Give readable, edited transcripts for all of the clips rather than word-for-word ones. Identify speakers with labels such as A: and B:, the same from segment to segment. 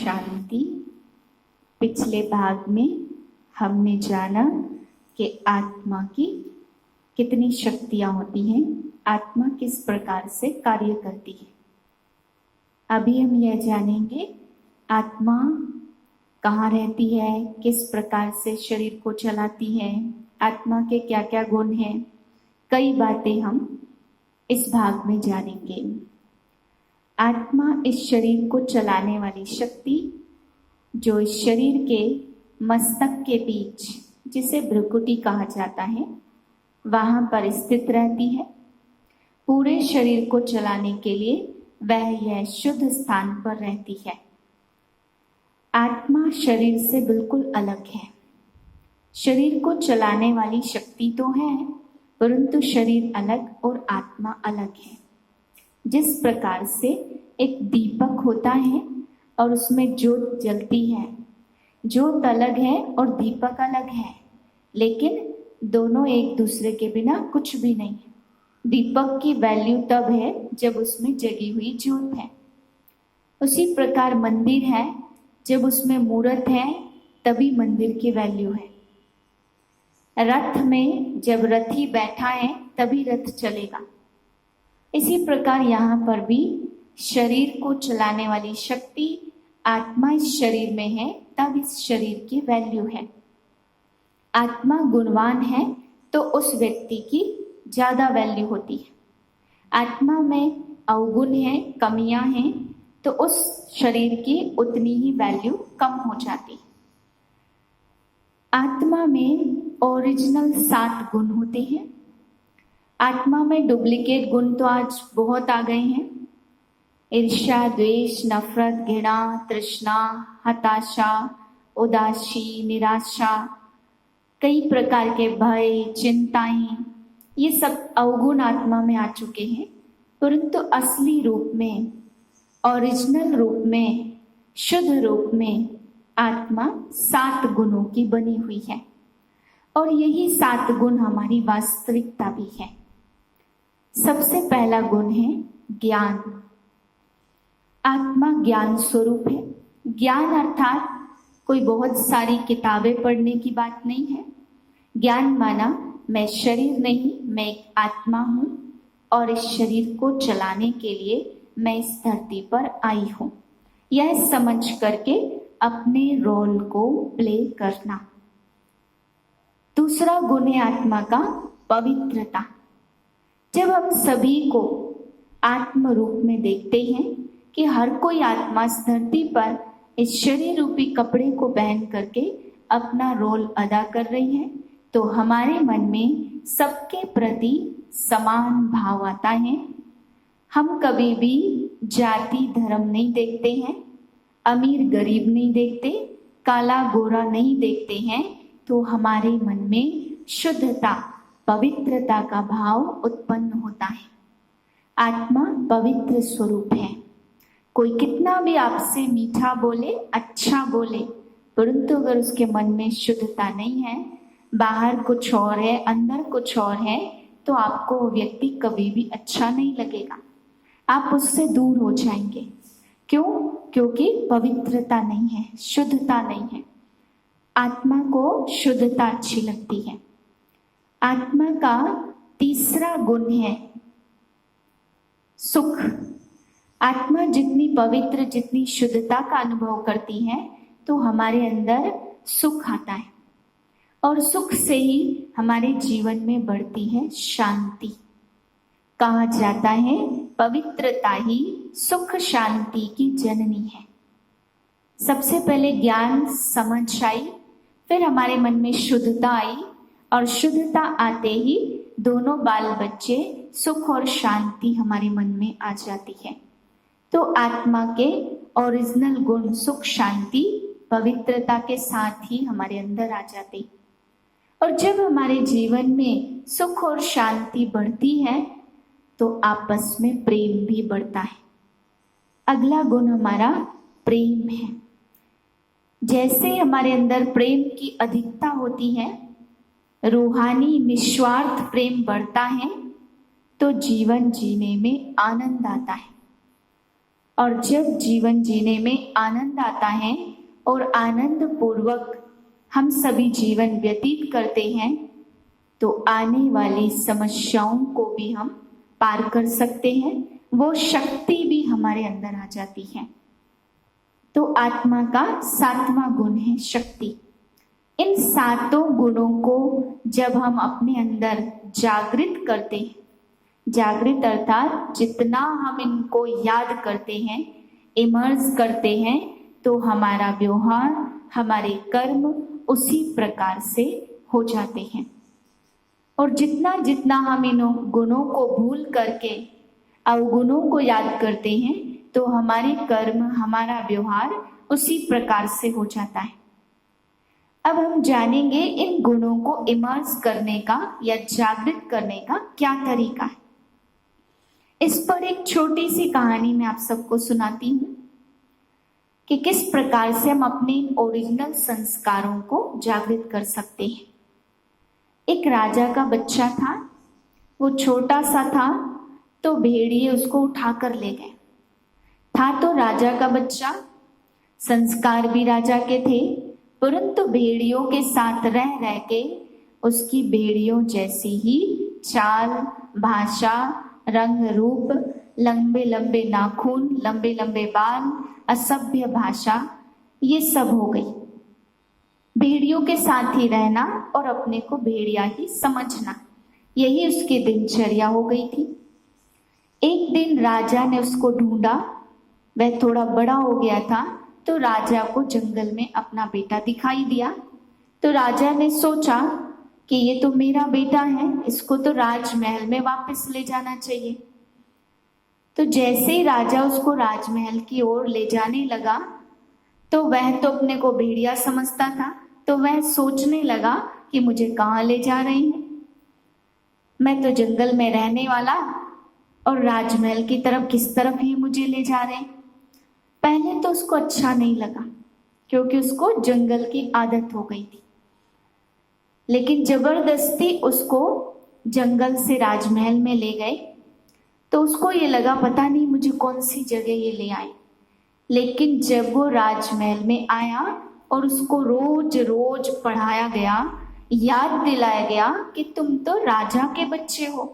A: शांति। पिछले भाग में हमने जाना कि आत्मा की कितनी शक्तियां होती हैं, आत्मा किस प्रकार से कार्य करती है। अभी हम यह जानेंगे आत्मा कहाँ रहती है, किस प्रकार से शरीर को चलाती है, आत्मा के क्या क्या गुण हैं। कई बातें हम इस भाग में जानेंगे। आत्मा इस शरीर को चलाने वाली शक्ति जो इस शरीर के मस्तक के बीच, जिसे भ्रुकुटी कहा जाता है, वहां पर स्थित रहती है। पूरे शरीर को चलाने के लिए वह यह शुद्ध स्थान पर रहती है। आत्मा शरीर से बिल्कुल अलग है। शरीर को चलाने वाली शक्ति तो है, परंतु शरीर अलग और आत्मा अलग है। जिस प्रकार से एक दीपक होता है और उसमें ज्योत जलती है, ज्योत अलग है और दीपक अलग है, लेकिन दोनों एक दूसरे के बिना कुछ भी नहीं है। दीपक की वैल्यू तब है जब उसमें जगी हुई ज्योत है। उसी प्रकार मंदिर है, जब उसमें मूर्त है तभी मंदिर की वैल्यू है। रथ में जब रथी बैठा है तभी रथ चलेगा। इसी प्रकार यहाँ पर भी शरीर को चलाने वाली शक्ति आत्मा इस शरीर में है, तब इस शरीर की वैल्यू है। आत्मा गुणवान है तो उस व्यक्ति की ज्यादा वैल्यू होती है। आत्मा में अवगुण है, कमियां हैं, तो उस शरीर की उतनी ही वैल्यू कम हो जाती है। आत्मा में ओरिजिनल 7 गुण होते हैं। आत्मा में डुप्लीकेट गुण तो आज बहुत आ गए हैं। ईर्ष्या, द्वेष, नफरत, घृणा, तृष्णा, हताशा, उदासी, निराशा, कई प्रकार के भय, चिंताएं, ये सब अवगुण आत्मा में आ चुके हैं। परंतु असली रूप में, ओरिजिनल रूप में, शुद्ध रूप में आत्मा 7 गुणों की बनी हुई है और यही 7 गुण हमारी वास्तविकता भी है। सबसे पहला गुण है ज्ञान। आत्मा ज्ञान स्वरूप है। ज्ञान अर्थात कोई बहुत सारी किताबें पढ़ने की बात नहीं है। ज्ञान माना मैं शरीर नहीं, मैं एक आत्मा हूं और इस शरीर को चलाने के लिए मैं इस धरती पर आई हूं। यह समझ करके अपने रोल को प्ले करना। दूसरा गुण है आत्मा का पवित्रता। जब हम सभी को आत्म रूप में देखते हैं कि हर कोई आत्मा इस धरती पर इस शरीर रूपी कपड़े को पहन करके अपना रोल अदा कर रही है, तो हमारे मन में सबके प्रति समान भाव आता है। हम कभी भी जाति धर्म नहीं देखते हैं, अमीर गरीब नहीं देखते, काला गोरा नहीं देखते हैं, तो हमारे मन में शुद्धता, पवित्रता का भाव उत्पन्न होता है। आत्मा पवित्र स्वरूप है। कोई कितना भी आपसे मीठा बोले, अच्छा बोले, परंतु अगर उसके मन में शुद्धता नहीं है, बाहर कुछ और है, अंदर कुछ और है, तो आपको वो व्यक्ति कभी भी अच्छा नहीं लगेगा। आप उससे दूर हो जाएंगे। क्यों? क्योंकि पवित्रता नहीं है, शुद्धता नहीं है। आत्मा को शुद्धता अच्छी लगती है। आत्मा का तीसरा गुण है सुख। आत्मा जितनी पवित्र, जितनी शुद्धता का अनुभव करती है, तो हमारे अंदर सुख आता है और सुख से ही हमारे जीवन में बढ़ती है शांति। कहा जाता है पवित्रता ही सुख शांति की जननी है। सबसे पहले ज्ञान समझ आई, फिर हमारे मन में शुद्धता आई और शुद्धता आते ही दोनों बाल बच्चे सुख और शांति हमारे मन में आ जाती है। तो आत्मा के ओरिजिनल गुण सुख, शांति, पवित्रता के साथ ही हमारे अंदर आ जाती। और जब हमारे जीवन में सुख और शांति बढ़ती है तो आपस में प्रेम भी बढ़ता है। अगला गुण हमारा प्रेम है। जैसे हमारे अंदर प्रेम की अधिकता होती है, रूहानी निस्वार्थ प्रेम बढ़ता है, तो जीवन जीने में आनंद आता है। और जब जीवन जीने में आनंद आता है और आनंद पूर्वक हम सभी जीवन व्यतीत करते हैं, तो आने वाली समस्याओं को भी हम पार कर सकते हैं। वो शक्ति भी हमारे अंदर आ जाती है। तो आत्मा का 7वां गुण है शक्ति। इन 7 गुणों को जब हम अपने अंदर जागृत करते हैं, जागृत अर्थात जितना हम इनको याद करते हैं, इमर्ज करते हैं, तो हमारा व्यवहार, हमारे कर्म उसी प्रकार से हो जाते हैं। और जितना जितना हम इन गुणों को भूल करके अवगुणों को याद करते हैं, तो हमारे कर्म, हमारा व्यवहार उसी प्रकार से हो जाता है। अब हम जानेंगे इन गुणों को इमर्ज करने का या जागृत करने का क्या तरीका है। इस पर एक छोटी सी कहानी मैं आप सबको सुनाती हूँ कि किस प्रकार से हम अपने ओरिजिनल संस्कारों को जागृत कर सकते हैं। एक राजा का बच्चा था, वो छोटा सा था, तो भेड़िए उसको उठाकर ले गए। था तो राजा का बच्चा, संस्कार भी राजा के थे, परंतु भेड़ियों के साथ रह रह के उसकी भेड़ियों जैसी ही चाल, भाषा, रंग रूप, लंबे लंबे नाखून, लंबे लंबे बाल, असभ्य भाषा, ये सब हो गई। भेड़ियों के साथ ही रहना और अपने को भेड़िया ही समझना, यही उसकी दिनचर्या हो गई थी। एक दिन राजा ने उसको ढूंढा, वह थोड़ा बड़ा हो गया था, तो राजा को जंगल में अपना बेटा दिखाई दिया। तो राजा ने सोचा कि ये तो मेरा बेटा है, इसको तो राजमहल में वापस ले जाना चाहिए। तो जैसे ही राजा उसको राजमहल की ओर ले जाने लगा, तो वह तो अपने को भेड़िया समझता था, तो वह सोचने लगा कि मुझे कहाँ ले जा रहे हैं, मैं तो जंगल में रहने वाला, और राजमहल की तरफ किस तरफ ही मुझे ले जा रहे हैं। पहले तो उसको अच्छा नहीं लगा, क्योंकि उसको जंगल की आदत हो गई थी। लेकिन जबरदस्ती उसको जंगल से राजमहल में ले गए, तो उसको ये लगा पता नहीं मुझे कौन सी जगह ये ले आए। लेकिन जब वो राजमहल में आया और उसको रोज रोज पढ़ाया गया, याद दिलाया गया कि तुम तो राजा के बच्चे हो,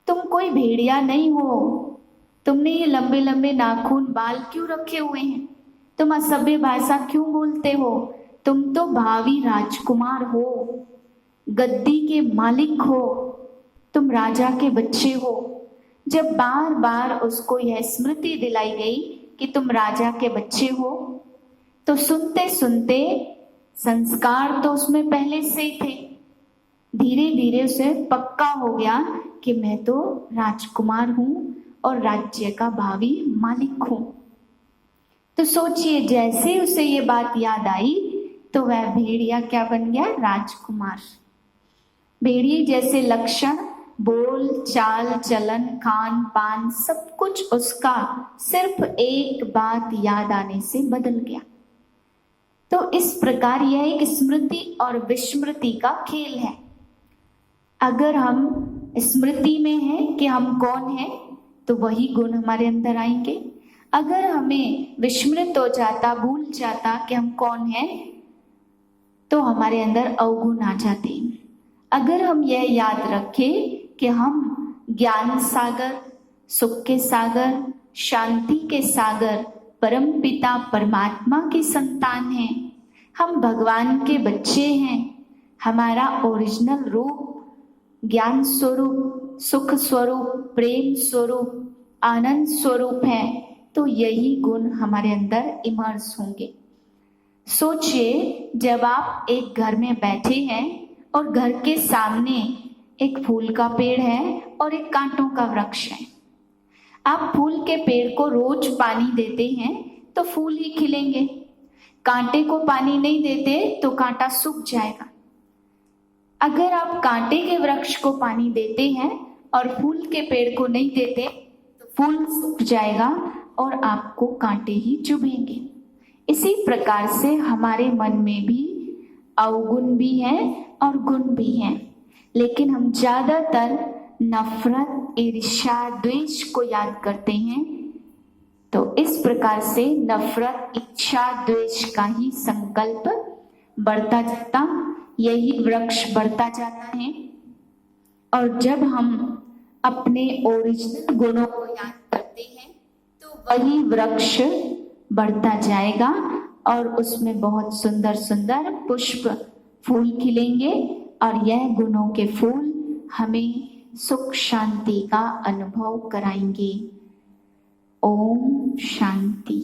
A: तुम कोई भेड़िया नहीं हो, तुमने ये लंबे लंबे नाखून, बाल क्यों रखे हुए हैं, तुम असभ्य भाषा क्यों बोलते हो, तुम तो भावी राजकुमार हो, गद्दी के मालिक हो, तुम राजा के बच्चे हो। जब बार बार उसको यह स्मृति दिलाई गई कि तुम राजा के बच्चे हो, तो सुनते सुनते संस्कार तो उसमें पहले से ही थे, धीरे धीरे उसे पक्का हो गया कि मैं तो राजकुमार हूँ और राज्य का भावी मालिक हूँ। तो सोचिए, जैसे उसे ये बात याद आई, तो वह भेड़िया क्या बन गया, राजकुमार। भेड़िए जैसे लक्षण, बोल चाल चलन, खान पान, सब कुछ उसका सिर्फ एक बात याद आने से बदल गया। तो इस प्रकार यह एक स्मृति और विस्मृति का खेल है। अगर हम स्मृति में हैं कि हम कौन हैं, तो वही गुण हमारे अंदर आएंगे। अगर हमें विस्मृत हो जाता, भूल जाता कि हम कौन हैं, तो हमारे अंदर अवगुण आ जाते हैं। अगर हम यह याद रखें कि हम ज्ञान सागर, सुख के सागर, शांति के सागर, परम पिता परमात्मा की संतान हैं, हम भगवान के बच्चे हैं, हमारा ओरिजिनल रूप ज्ञान स्वरूप, सुख स्वरूप, प्रेम स्वरूप, आनंद स्वरूप है, तो यही गुण हमारे अंदर इमर्ज होंगे। सोचिए, जब आप एक घर में बैठे हैं और घर के सामने एक फूल का पेड़ है और एक कांटों का वृक्ष है। आप फूल के पेड़ को रोज पानी देते हैं तो फूल ही खिलेंगे, कांटे को पानी नहीं देते तो कांटा सूख जाएगा। अगर आप कांटे के वृक्ष को पानी देते हैं और फूल के पेड़ को नहीं देते, तो फूल सूख जाएगा और आपको कांटे ही चुभेंगे। इसी प्रकार से हमारे मन में भी अवगुण भी हैं और गुण भी हैं, लेकिन हम ज्यादातर नफरत, ईर्ष्या, द्वेष को याद करते हैं, तो इस प्रकार से नफरत, इच्छा, द्वेष का ही संकल्प बढ़ता जाता, यही वृक्ष बढ़ता जाता है। और जब हम अपने ओरिजिनल गुणों को याद करते हैं तो वही वृक्ष बढ़ता जाएगा और उसमें बहुत सुंदर सुंदर पुष्प, फूल खिलेंगे और यह गुणों के फूल हमें सुख शांति का अनुभव कराएंगे। ओम शांति।